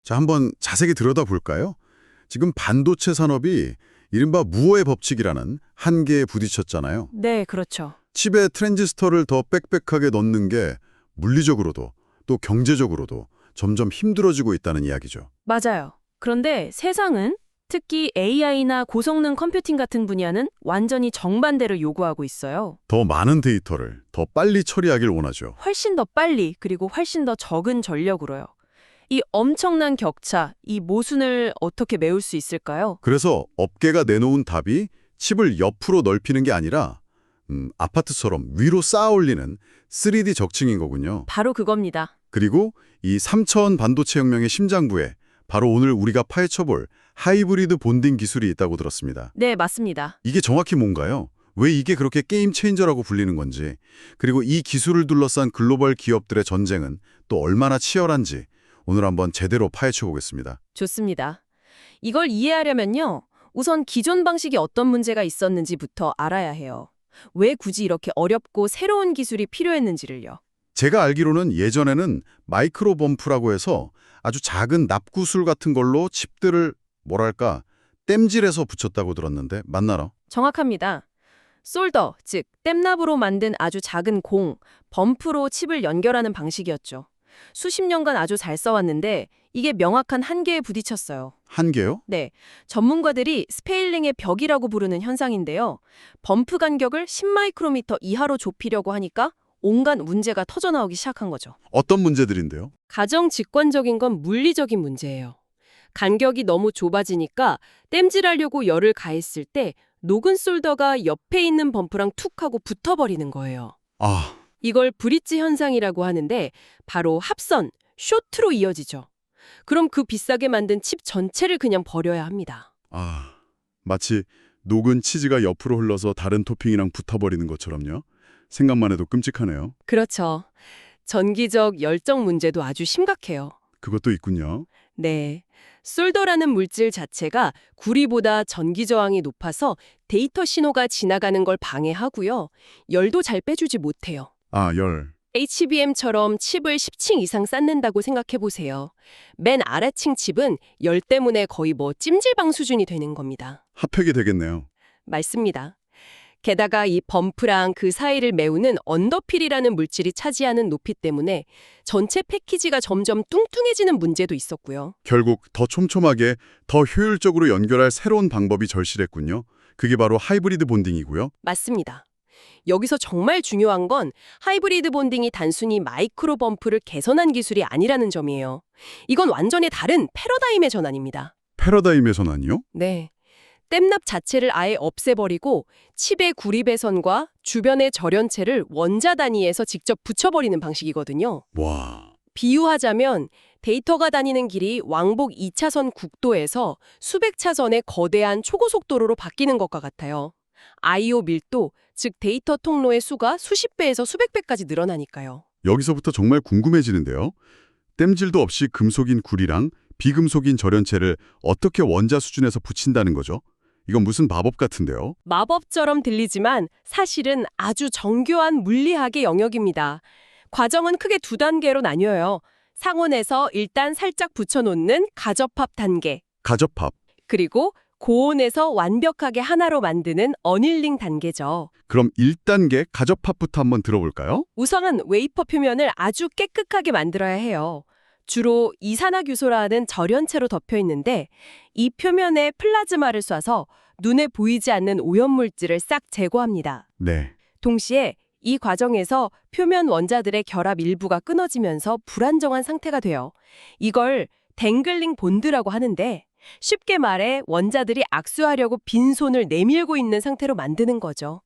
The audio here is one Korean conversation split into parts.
자, 한번 자세히 들여다볼까요? 지금 반도체 산업이 이른바 무어의 법칙이라는 한계에 부딪혔잖아요. 네, 그렇죠. 칩에 트랜지스터를 더 빽빽하게 넣는 게 물리적으로도 또 경제적으로도 점점 힘들어지고 있다는 이야기죠. 맞아요. 그런데 세상은 특히 AI나 고성능 컴퓨팅 같은 분야는 완전히 정반대를 요구하고 있어요. 더 많은 데이터를 더 빨리 처리하길 원하죠. 훨씬 더 빨리 그리고 훨씬 더 적은 전력으로요. 이 엄청난 격차, 이 모순을 어떻게 메울 수 있을까요? 그래서 업계가 내놓은 답이 칩을 옆으로 넓히는 게 아니라 아파트처럼 위로 쌓아 올리는 3D 적층인 거군요. 바로 그겁니다. 그리고 이 3차원 반도체 혁명의 심장부에 바로 오늘 우리가 파헤쳐볼 하이브리드 본딩 기술이 있다고 들었습니다. 네, 맞습니다. 이게 정확히 뭔가요? 왜 이게 그렇게 게임 체인저라고 불리는 건지, 그리고 이 기술을 둘러싼 글로벌 기업들의 전쟁은 또 얼마나 치열한지 오늘 한번 제대로 파헤쳐 보겠습니다. 좋습니다. 이걸 이해하려면요. 우선 기존 방식이 어떤 문제가 있었는지부터 알아야 해요. 왜 굳이 이렇게 어렵고 새로운 기술이 필요했는지를요. 제가 알기로는 예전에는 마이크로 범프라고 해서 아주 작은 납구술 같은 걸로 칩들을 뭐랄까 땜질해서 붙였다고 들었는데 맞나요? 정확합니다. 솔더, 즉 땜납으로 만든 아주 작은 공, 범프로 칩을 연결하는 방식이었죠. 수십 년간 아주 잘 써왔는데 이게 명확한 한계에 부딪혔어요. 한계요? 네, 전문가들이 스페일링의 벽이라고 부르는 현상인데요. 범프 간격을 10마이크로미터 이하로 좁히려고 하니까 온갖 문제가 터져나오기 시작한 거죠. 어떤 문제들인데요? 가장 직관적인 건 물리적인 문제예요. 간격이 너무 좁아지니까 땜질하려고 열을 가했을 때 녹은 솔더가 옆에 있는 범프랑 툭 하고 붙어버리는 거예요. 아, 이걸 브릿지 현상이라고 하는데 바로 합선, 쇼트로 이어지죠. 그럼 그 비싸게 만든 칩 전체를 그냥 버려야 합니다. 마치 녹은 치즈가 옆으로 흘러서 다른 토핑이랑 붙어버리는 것처럼요. 생각만 해도 끔찍하네요. 그렇죠. 전기적 열정 문제도 아주 심각해요. 그것도 있군요. 네. 솔더라는 물질 자체가 구리보다 전기 저항이 높아서 데이터 신호가 지나가는 걸 방해하고요. 열도 잘 빼주지 못해요. 열. HBM처럼 칩을 10층 이상 쌓는다고 생각해 보세요. 맨 아래층 칩은 열 때문에 거의 찜질방 수준이 되는 겁니다. 핫팩이 되겠네요. 맞습니다. 게다가 이 범프랑 그 사이를 메우는 언더필이라는 물질이 차지하는 높이 때문에 전체 패키지가 점점 뚱뚱해지는 문제도 있었고요. 결국 더 촘촘하게, 더 효율적으로 연결할 새로운 방법이 절실했군요. 그게 바로 하이브리드 본딩이고요. 맞습니다. 여기서 정말 중요한 건 하이브리드 본딩이 단순히 마이크로 범프를 개선한 기술이 아니라는 점이에요. 이건 완전히 다른 패러다임의 전환입니다. 패러다임의 전환이요? 네. 땜납 자체를 아예 없애버리고 칩의 구리배선과 주변의 절연체를 원자 단위에서 직접 붙여버리는 방식이거든요. 와, 비유하자면 데이터가 다니는 길이 왕복 2차선 국도에서 수백 차선의 거대한 초고속도로로 바뀌는 것과 같아요. I/O 밀도, 즉 데이터 통로의 수가 수십 배에서 수백 배까지 늘어나니까요. 여기서부터 정말 궁금해지는데요. 땜질도 없이 금속인 구리랑 비금속인 절연체를 어떻게 원자 수준에서 붙인다는 거죠? 이건 무슨 마법 같은데요? 마법처럼 들리지만 사실은 아주 정교한 물리학의 영역입니다. 과정은 크게 두 단계로 나뉘어요. 상온에서 일단 살짝 붙여놓는 가접합 단계, 가접합. 그리고 고온에서 완벽하게 하나로 만드는 어닐링 단계죠. 그럼 1단계 가접합부터 한번 들어볼까요? 우선은 웨이퍼 표면을 아주 깨끗하게 만들어야 해요. 주로 이산화규소라는 절연체로 덮여 있는데 이 표면에 플라즈마를 쏴서 눈에 보이지 않는 오염물질을 싹 제거합니다. 네. 동시에 이 과정에서 표면 원자들의 결합 일부가 끊어지면서 불안정한 상태가 돼요. 이걸 댕글링 본드라고 하는데 쉽게 말해 원자들이 악수하려고 빈손을 내밀고 있는 상태로 만드는 거죠.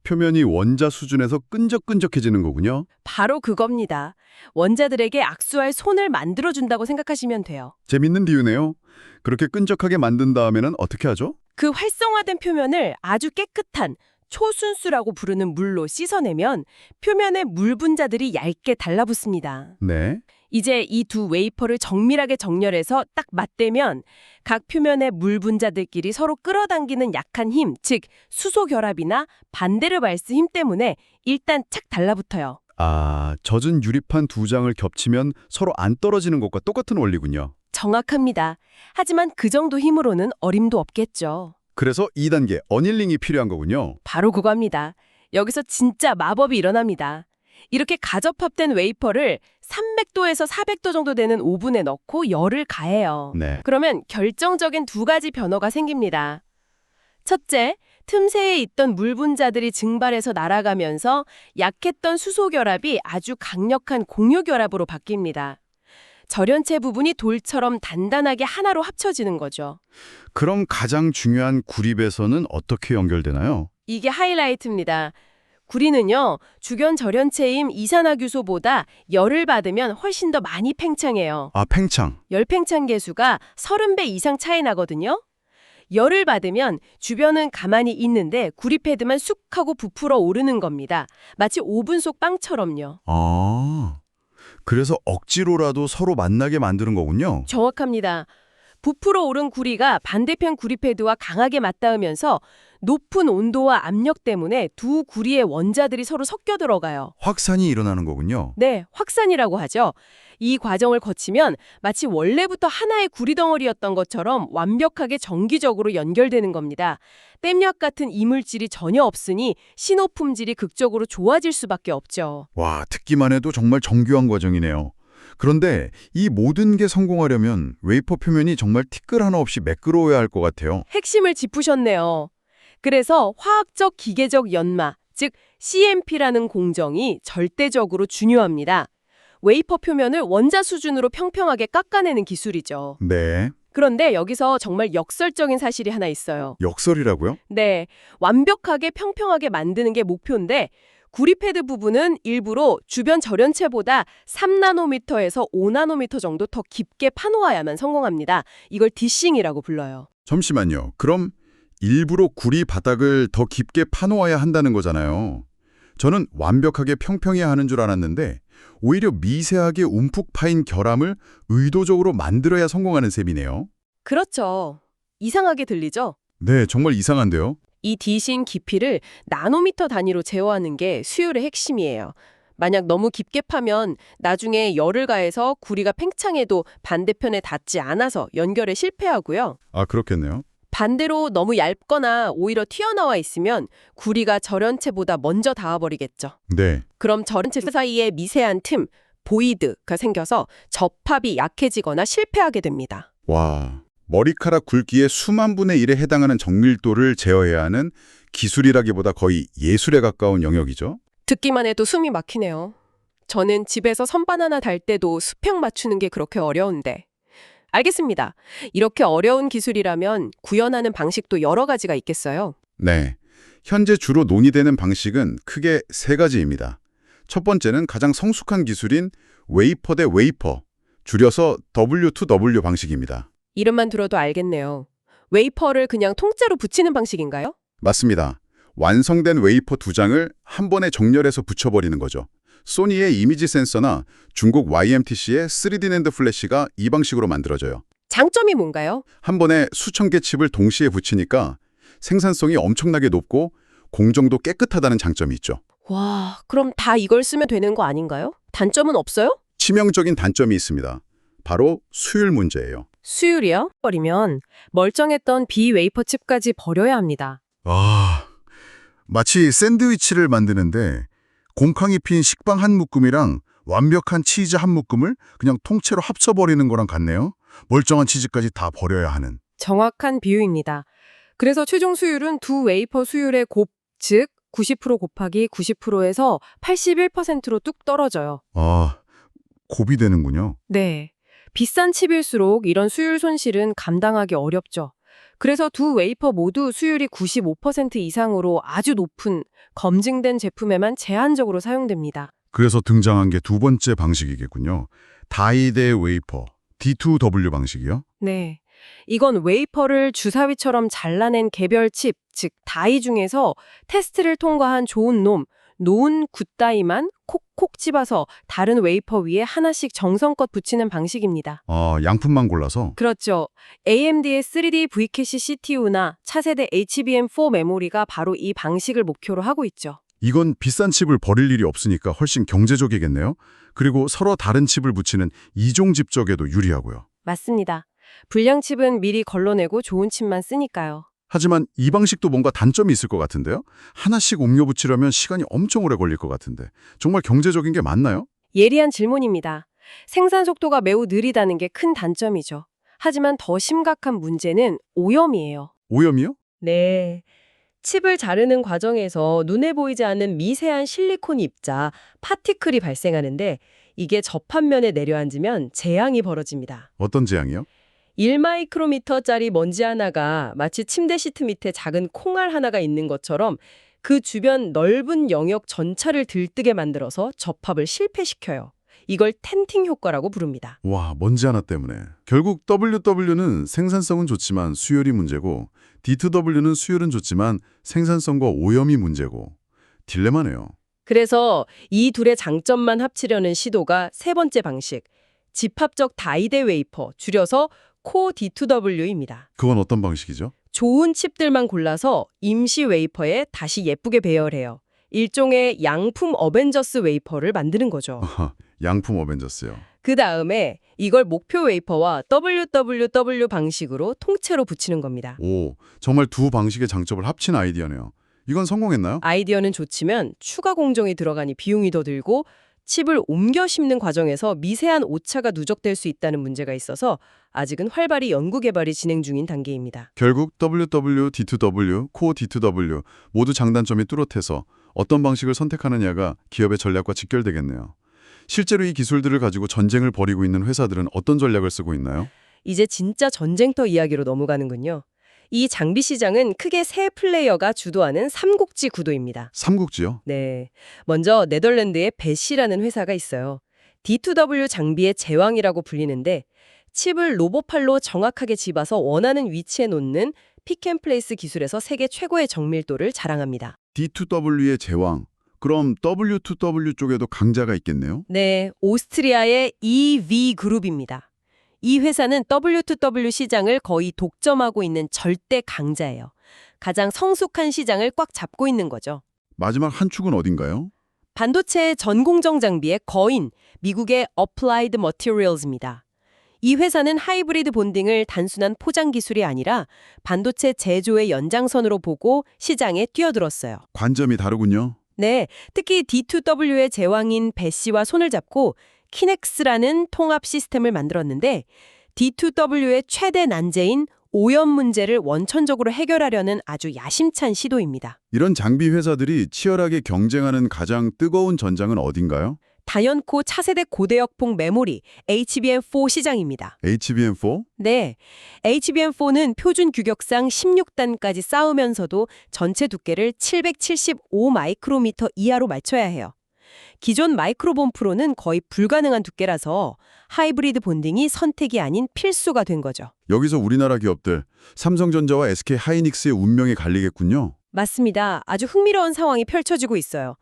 표면이 원자 수준에서 끈적끈적해지는 거군요. 바로 그겁니다. 원자들에게 악수할 손을 만들어준다고 생각하시면 돼요. 재밌는 비유네요. 그렇게 끈적하게 만든 다음에는 어떻게 하죠? 그 활성화된 표면을 아주 깨끗한 초순수라고 부르는 물로 씻어내면 표면에 물 분자들이 얇게 달라붙습니다. 네. 이제 이 두 웨이퍼를 정밀하게 정렬해서 딱 맞대면 각 표면의 물 분자들끼리 서로 끌어당기는 약한 힘, 즉 수소 결합이나 반데르발스 힘 때문에 일단 착 달라붙어요. 아, 젖은 유리판 두 장을 겹치면 서로 안 떨어지는 것과 똑같은 원리군요. 정확합니다. 하지만 그 정도 힘으로는 어림도 없겠죠. 그래서 2단계 어닐링이 필요한 거군요. 바로 그겁니다. 여기서 진짜 마법이 일어납니다. 이렇게 가접합된 웨이퍼를 300도에서 400도 정도 되는 오븐에 넣고 열을 가해요. 네. 그러면 결정적인 두 가지 변화가 생깁니다. 첫째, 틈새에 있던 물 분자들이 증발해서 날아가면서 약했던 수소 결합이 아주 강력한 공유 결합으로 바뀝니다. 절연체 부분이 돌처럼 단단하게 하나로 합쳐지는 거죠. 그럼 가장 중요한 구립에서는 어떻게 연결되나요? 이게 하이라이트입니다. 구리는요, 주변 절연체인 이산화규소보다 열을 받으면 훨씬 더 많이 팽창해요. 아, 팽창. 열 팽창 계수가 30배 이상 차이 나거든요. 열을 받으면 주변은 가만히 있는데 구리 패드만 쑥 하고 부풀어 오르는 겁니다. 마치 오븐 속 빵처럼요. 아, 그래서 억지로라도 서로 만나게 만드는 거군요. 정확합니다. 부풀어 오른 구리가 반대편 구리 패드와 강하게 맞닿으면서 높은 온도와 압력 때문에 두 구리의 원자들이 서로 섞여 들어가요. 확산이 일어나는 거군요. 네, 확산이라고 하죠. 이 과정을 거치면 마치 원래부터 하나의 구리덩어리였던 것처럼 완벽하게 정기적으로 연결되는 겁니다. 땜력 같은 이물질이 전혀 없으니 신호 품질이 극적으로 좋아질 수밖에 없죠. 와, 듣기만 해도 정말 정교한 과정이네요. 그런데 이 모든 게 성공하려면 웨이퍼 표면이 정말 티끌 하나 없이 매끄러워야 할 것 같아요. 핵심을 짚으셨네요. 그래서 화학적 기계적 연마, 즉 CMP라는 공정이 절대적으로 중요합니다. 웨이퍼 표면을 원자 수준으로 평평하게 깎아내는 기술이죠. 네. 그런데 여기서 정말 역설적인 사실이 하나 있어요. 역설이라고요? 네, 완벽하게 평평하게 만드는 게 목표인데 구리패드 부분은 일부러 주변 절연체보다 3나노미터에서 5나노미터 정도 더 깊게 파놓아야만 성공합니다. 이걸 디싱이라고 불러요. 잠시만요. 그럼 일부러 구리 바닥을 더 깊게 파놓아야 한다는 거잖아요. 저는 완벽하게 평평해야 하는 줄 알았는데 오히려 미세하게 움푹 파인 결함을 의도적으로 만들어야 성공하는 셈이네요. 그렇죠. 이상하게 들리죠? 네, 정말 이상한데요? 이 디싱 깊이를 나노미터 단위로 제어하는 게 수율의 핵심이에요. 만약 너무 깊게 파면 나중에 열을 가해서 구리가 팽창해도 반대편에 닿지 않아서 연결에 실패하고요. 아, 그렇겠네요. 반대로 너무 얇거나 오히려 튀어나와 있으면 구리가 절연체보다 먼저 닿아버리겠죠. 네. 그럼 절연체 사이에 미세한 틈, 보이드가 생겨서 접합이 약해지거나 실패하게 됩니다. 와, 머리카락 굵기의 수만 분의 1에 해당하는 정밀도를 제어해야 하는 기술이라기보다 거의 예술에 가까운 영역이죠. 듣기만 해도 숨이 막히네요. 저는 집에서 선반 하나 달 때도 수평 맞추는 게 그렇게 어려운데. 알겠습니다. 이렇게 어려운 기술이라면 구현하는 방식도 여러 가지가 있겠어요. 네. 현재 주로 논의되는 방식은 크게 세 가지입니다. 첫 번째는 가장 성숙한 기술인 웨이퍼 대 웨이퍼, 줄여서 W2W 방식입니다. 이름만 들어도 알겠네요. 웨이퍼를 그냥 통째로 붙이는 방식인가요? 맞습니다. 완성된 웨이퍼 두 장을 한 번에 정렬해서 붙여버리는 거죠. 소니의 이미지 센서나 중국 YMTC의 3D 낸드 플래시가 이 방식으로 만들어져요. 장점이 뭔가요? 한 번에 수천 개 칩을 동시에 붙이니까 생산성이 엄청나게 높고 공정도 깨끗하다는 장점이 있죠. 와, 그럼 다 이걸 쓰면 되는 거 아닌가요? 단점은 없어요? 치명적인 단점이 있습니다. 바로 수율 문제예요. 수율이요? 버리면 멀쩡했던 비웨이퍼 칩까지 버려야 합니다. 아, 마치 샌드위치를 만드는데 곰팡이 핀 식빵 한 묶음이랑 완벽한 치즈 한 묶음을 그냥 통째로 합쳐버리는 거랑 같네요. 멀쩡한 치즈까지 다 버려야 하는. 정확한 비유입니다. 그래서 최종 수율은 두 웨이퍼 수율의 곱, 즉 90% 곱하기 90%에서 81%로 뚝 떨어져요. 아, 곱이 되는군요. 네. 비싼 칩일수록 이런 수율 손실은 감당하기 어렵죠. 그래서 두 웨이퍼 모두 수율이 95% 이상으로 아주 높은 검증된 제품에만 제한적으로 사용됩니다. 그래서 등장한 게 두 번째 방식이겠군요. 다이 대 웨이퍼, D2W 방식이요? 네. 이건 웨이퍼를 주사위처럼 잘라낸 개별 칩, 즉 다이 중에서 테스트를 통과한 좋은 놈, 놓은 굿다이만 콕콕 집어서 다른 웨이퍼 위에 하나씩 정성껏 붙이는 방식입니다. 양품만 골라서? 그렇죠. AMD의 3D Vcache CTU나 차세대 HBM4 메모리가 바로 이 방식을 목표로 하고 있죠. 이건 비싼 칩을 버릴 일이 없으니까 훨씬 경제적이겠네요. 그리고 서로 다른 칩을 붙이는 이종 집적에도 유리하고요. 맞습니다. 불량 칩은 미리 걸러내고 좋은 칩만 쓰니까요. 하지만 이 방식도 뭔가 단점이 있을 것 같은데요. 하나씩 옮겨 붙이려면 시간이 엄청 오래 걸릴 것 같은데 정말 경제적인 게 맞나요? 예리한 질문입니다. 생산 속도가 매우 느리다는 게 큰 단점이죠. 하지만 더 심각한 문제는 오염이에요. 오염이요? 네. 칩을 자르는 과정에서 눈에 보이지 않는 미세한 실리콘 입자, 파티클이 발생하는데 이게 접합면에 내려앉으면 재앙이 벌어집니다. 어떤 재앙이요? 1마이크로미터짜리 먼지 하나가 마치 침대 시트 밑에 작은 콩알 하나가 있는 것처럼 그 주변 넓은 영역 전체를 들뜨게 만들어서 접합을 실패시켜요. 이걸 텐팅 효과라고 부릅니다. 와, 먼지 하나 때문에. 결국 WW는 생산성은 좋지만 수율이 문제고 D2W는 수율은 좋지만 생산성과 오염이 문제고 딜레마네요. 그래서 이 둘의 장점만 합치려는 시도가 세 번째 방식, 집합적 다이대 웨이퍼, 줄여서 Co-D2W입니다. 그건 어떤 방식이죠? 좋은 칩들만 골라서 임시 웨이퍼에 다시 예쁘게 배열해요. 일종의 양품 어벤져스 웨이퍼를 만드는 거죠. 양품 어벤져스요. 그 다음에 이걸 목표 웨이퍼와 WWW 방식으로 통째로 붙이는 겁니다. 오, 정말 두 방식의 장점을 합친 아이디어네요. 이건 성공했나요? 아이디어는 좋지만 추가 공정이 들어가니 비용이 더 들고 칩을 옮겨 심는 과정에서 미세한 오차가 누적될 수 있다는 문제가 있어서 아직은 활발히 연구 개발이 진행 중인 단계입니다. 결국 WW, D2W, Core D2W 모두 장단점이 뚜렷해서 어떤 방식을 선택하느냐가 기업의 전략과 직결되겠네요. 실제로 이 기술들을 가지고 전쟁을 벌이고 있는 회사들은 어떤 전략을 쓰고 있나요? 이제 진짜 전쟁터 이야기로 넘어가는군요. 이 장비 시장은 크게 세 플레이어가 주도하는 삼국지 구도입니다. 삼국지요? 네. 먼저 네덜란드의 베시라는 회사가 있어요. D2W 장비의 제왕이라고 불리는데 칩을 로봇팔로 정확하게 집어서 원하는 위치에 놓는 픽앤플레이스 기술에서 세계 최고의 정밀도를 자랑합니다. D2W의 제왕. 그럼 W2W 쪽에도 강자가 있겠네요? 네, 오스트리아의 EV그룹입니다. 이 회사는 W2W 시장을 거의 독점하고 있는 절대 강자예요. 가장 성숙한 시장을 꽉 잡고 있는 거죠. 마지막 한 축은 어딘가요? 반도체 전공정 장비의 거인, 미국의 Applied Materials입니다. 이 회사는 하이브리드 본딩을 단순한 포장 기술이 아니라 반도체 제조의 연장선으로 보고 시장에 뛰어들었어요. 관점이 다르군요. 네, 특히 D2W의 제왕인 배시와 손을 잡고 키넥스라는 통합 시스템을 만들었는데 D2W의 최대 난제인 오염 문제를 원천적으로 해결하려는 아주 야심찬 시도입니다. 이런 장비 회사들이 치열하게 경쟁하는 가장 뜨거운 전장은 어딘가요? 다연코 차세대 고대역폭 메모리 HBM4 시장입니다. HBM4? 네, HBM4는 표준 규격상 16단까지 쌓으면서도 전체 두께를 775 마이크로미터 이하로 맞춰야 해요. 기존 마이크로본 프로는 거의 불가능한 두께라서 하이브리드 본딩이 선택이 아닌 필수가 된 거죠. 여기서 우리나라 기업들, 삼성전자와 SK 하이닉스의 운명이 갈리겠군요. 맞습니다. 아주 흥미로운 상황이 펼쳐지고 있어요.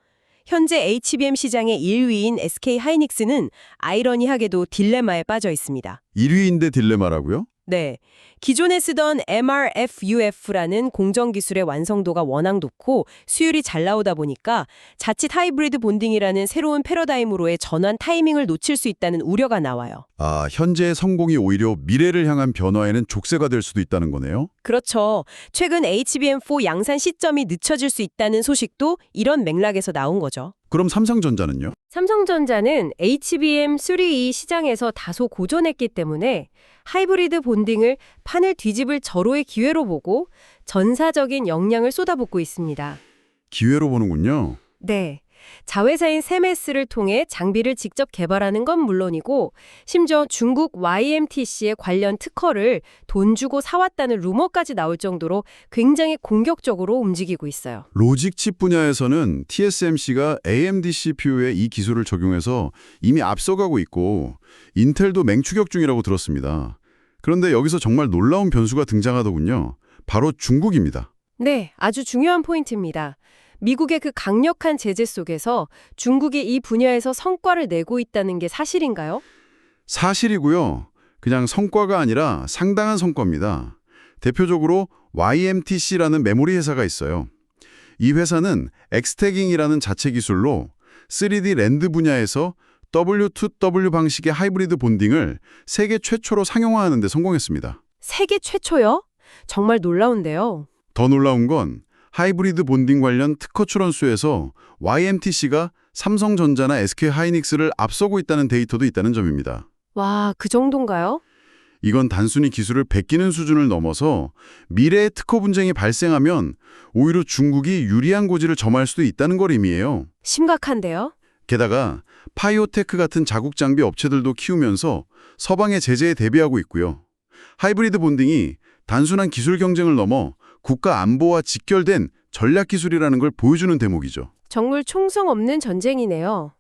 현재 HBM 시장의 1위인 SK 하이닉스는 아이러니하게도 딜레마에 빠져 있습니다. 1위인데 딜레마라고요? 네. 기존에 쓰던 MRFUF라는 공정 기술의 완성도가 워낙 높고 수율이 잘 나오다 보니까 자칫 하이브리드 본딩이라는 새로운 패러다임으로의 전환 타이밍을 놓칠 수 있다는 우려가 나와요. 아, 현재의 성공이 오히려 미래를 향한 변화에는 족쇄가 될 수도 있다는 거네요? 그렇죠. 최근 HBM4 양산 시점이 늦춰질 수 있다는 소식도 이런 맥락에서 나온 거죠. 그럼 삼성전자는요? 삼성전자는 HBM3E 시장에서 다소 고전했기 때문에 하이브리드 본딩을 판을 뒤집을 절호의 기회로 보고 전사적인 역량을 쏟아붓고 있습니다. 기회로 보는군요. 네. 자회사인 세메스를 통해 장비를 직접 개발하는 건 물론이고 심지어 중국 YMTC의 관련 특허를 돈 주고 사왔다는 루머까지 나올 정도로 굉장히 공격적으로 움직이고 있어요. 로직 칩 분야에서는 TSMC가 AMD CPU에 이 기술을 적용해서 이미 앞서가고 있고 인텔도 맹추격 중이라고 들었습니다. 그런데 여기서 정말 놀라운 변수가 등장하더군요. 바로 중국입니다. 네, 아주 중요한 포인트입니다. 미국의 그 강력한 제재 속에서 중국이 이 분야에서 성과를 내고 있다는 게 사실인가요? 사실이고요. 그냥 성과가 아니라 상당한 성과입니다. 대표적으로 YMTC라는 메모리 회사가 있어요. 이 회사는 엑스태깅이라는 자체 기술로 3D 랜드 분야에서 W2W 방식의 하이브리드 본딩을 세계 최초로 상용화하는 데 성공했습니다. 세계 최초요? 정말 놀라운데요. 더 놀라운 건 하이브리드 본딩 관련 특허 출원수에서 YMTC가 삼성전자나 SK하이닉스를 앞서고 있다는 데이터도 있다는 점입니다. 와, 그 정도인가요? 이건 단순히 기술을 베끼는 수준을 넘어서 미래의 특허 분쟁이 발생하면 오히려 중국이 유리한 고지를 점할 수도 있다는 걸 의미해요. 심각한데요? 게다가 파이오테크 같은 자국 장비 업체들도 키우면서 서방의 제재에 대비하고 있고요. 하이브리드 본딩이 단순한 기술 경쟁을 넘어 국가 안보와 직결된 전략 기술이라는 걸 보여주는 대목이죠. 정말 총성 없는 전쟁이네요.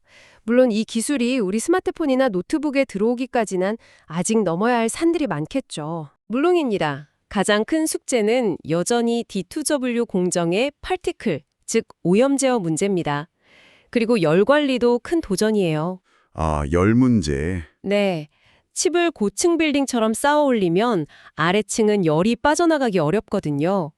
물론 이 기술이 우리 스마트폰이나 노트북에 들어오기까지는 아직 넘어야 할 산들이 많겠죠. 물론입니다. 가장 큰 숙제는 여전히 D2W 공정의 파티클, 즉 오염 제어 문제입니다. 그리고 열 관리도 큰 도전이에요. 아, 열 문제. 네. 칩을 고층 빌딩처럼 쌓아 올리면 아래층은 열이 빠져나가기 어렵거든요.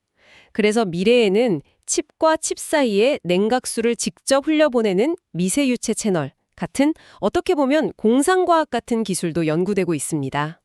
그래서 미래에는 칩과 칩 사이에 냉각수를 직접 흘려보내는 미세유체 채널 같은 어떻게 보면 공상과학 같은 기술도 연구되고 있습니다.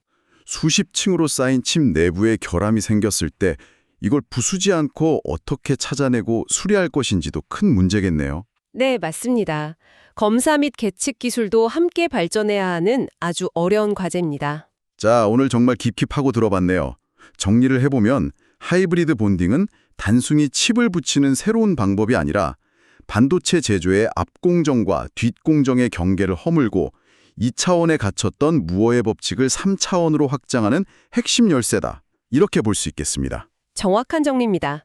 수십 층으로 쌓인 칩 내부에 결함이 생겼을 때 이걸 부수지 않고 어떻게 찾아내고 수리할 것인지도 큰 문제겠네요. 네, 맞습니다. 검사 및 계측 기술도 함께 발전해야 하는 아주 어려운 과제입니다. 자, 오늘 정말 깊이 파고 들어봤네요. 정리를 해보면 하이브리드 본딩은 단순히 칩을 붙이는 새로운 방법이 아니라 반도체 제조의 앞공정과 뒷공정의 경계를 허물고 2차원에 갇혔던 무어의 법칙을 3차원으로 확장하는 핵심 열쇠다. 이렇게 볼 수 있겠습니다. 정확한 정리입니다.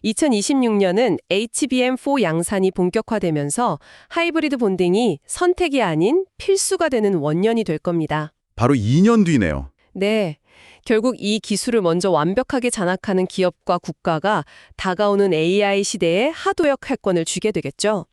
2026년은 HBM4 양산이 본격화되면서 하이브리드 본딩이 선택이 아닌 필수가 되는 원년이 될 겁니다. 바로 2년 뒤네요. 네. 결국 이 기술을 먼저 완벽하게 장악하는 기업과 국가가 다가오는 AI 시대에 하도역 할권을 쥐게 되겠죠.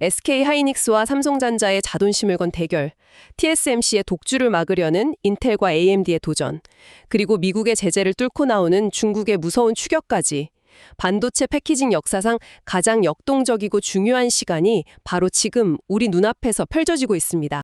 SK하이닉스와 삼성전자의 자존심을 건 대결, TSMC의 독주를 막으려는 인텔과 AMD의 도전, 그리고 미국의 제재를 뚫고 나오는 중국의 무서운 추격까지 반도체 패키징 역사상 가장 역동적이고 중요한 시간이 바로 지금 우리 눈앞에서 펼쳐지고 있습니다.